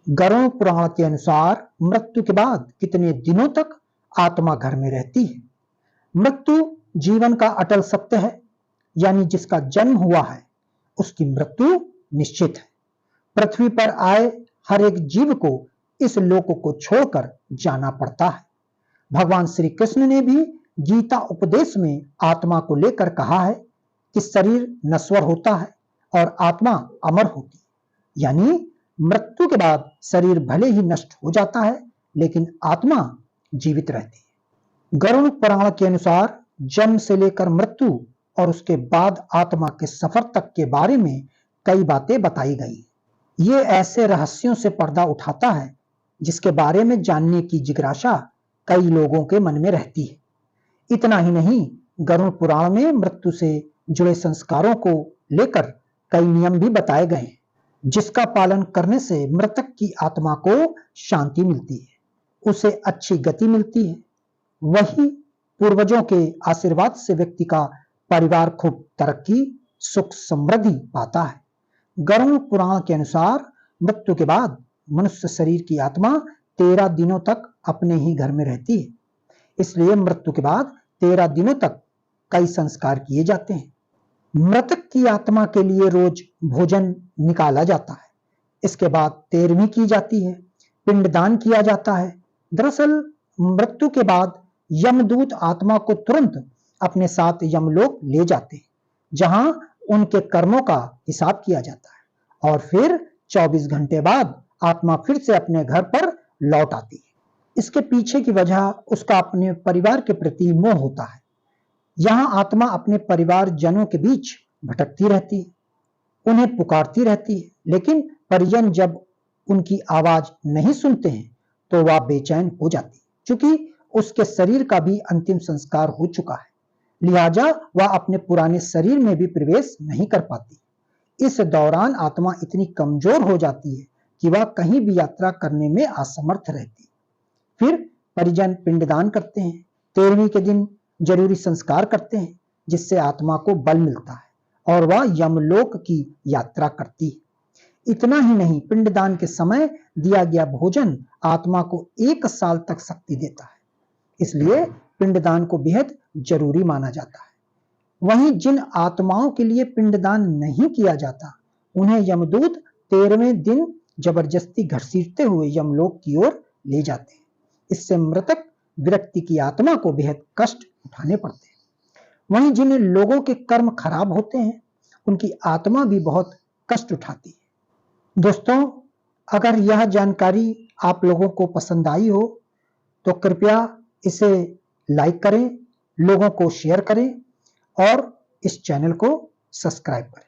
गरुड़ पुराण के अनुसार मृत्यु के बाद कितने दिनों तक आत्मा घर में रहती है? मृत्यु जीवन का अटल सत्य है, यानी जिसका जन्म हुआ है उसकी मृत्यु निश्चित है। पृथ्वी पर आए हर एक जीव को इस लोक को छोड़कर जाना पड़ता है। भगवान श्री कृष्ण ने भी गीता उपदेश में आत्मा को लेकर कहा है कि शरीर नश्वर होता है और आत्मा अमर होती है, यानी मृत्यु के बाद शरीर भले ही नष्ट हो जाता है लेकिन आत्मा जीवित रहती है। गरुड़ पुराण के अनुसार जन्म से लेकर मृत्यु और उसके बाद आत्मा के सफर तक के बारे में कई बातें बताई गई। ये ऐसे रहस्यों से पर्दा उठाता है जिसके बारे में जानने की जिज्ञासा कई लोगों के मन में रहती है। इतना ही नहीं, गरुड़ पुराण में मृत्यु से जुड़े संस्कारों को लेकर कई नियम भी बताए गए हैं, जिसका पालन करने से मृतक की आत्मा को शांति मिलती है, उसे अच्छी गति मिलती है। वही पूर्वजों के आशीर्वाद से व्यक्ति का परिवार खूब तरक्की, सुख, समृद्धि पाता है। गरुड़ पुराण के अनुसार मृत्यु के बाद मनुष्य शरीर की आत्मा 13 दिनों तक अपने ही घर में रहती है। इसलिए मृत्यु के बाद 13 दिनों तक कई संस्कार किए जाते हैं। मृतक की आत्मा के लिए रोज भोजन निकाला जाता है। इसके बाद तेरहवीं की जाती है, पिंडदान किया जाता है। दरअसल मृत्यु के बाद यमदूत आत्मा को तुरंत अपने साथ यमलोक ले जाते हैं, जहां उनके कर्मों का हिसाब किया जाता है और फिर 24 घंटे बाद आत्मा फिर से अपने घर पर लौट आती है। इसके पीछे की वजह उसका अपने परिवार के प्रति मोह होता है। यहां आत्मा अपने परिवार जनों के बीच भटकती रहती है, उन्हें पुकारती रहती है, लेकिन परिजन जब उनकी आवाज नहीं सुनते हैं तो वह बेचैन हो जाती है। क्योंकि उसके शरीर का भी अंतिम संस्कार हो चुका है, लिहाजा वह अपने पुराने शरीर में भी प्रवेश नहीं कर पाती। इस दौरान आत्मा इतनी कमजोर हो जाती है कि वह कहीं भी यात्रा करने में असमर्थ रहती है। फिर परिजन पिंडदान करते हैं, 13वीं के दिन जरूरी संस्कार करते हैं, जिससे आत्मा को बल मिलता है और वह यमलोक की यात्रा करती है। इतना ही नहीं, पिंडदान के समय दिया गया भोजन आत्मा को 1 साल तक शक्ति देता है। इसलिए पिंडदान को बेहद जरूरी माना जाता है। वहीं जिन आत्माओं के लिए पिंडदान नहीं किया जाता, उन्हें यमदूत 13वें दिन जबरदस्ती घसीटते हुए यमलोक की ओर ले जाते हैं। इससे मृतक व्यक्ति की आत्मा को बेहद कष्ट उठाने पड़ते हैं। वहीं जिन लोगों के कर्म खराब होते हैं, उनकी आत्मा भी बहुत कष्ट उठाती है। दोस्तों, अगर यह जानकारी आप लोगों को पसंद आई हो तो कृपया इसे लाइक करें, लोगों को शेयर करें और इस चैनल को सब्सक्राइब करें।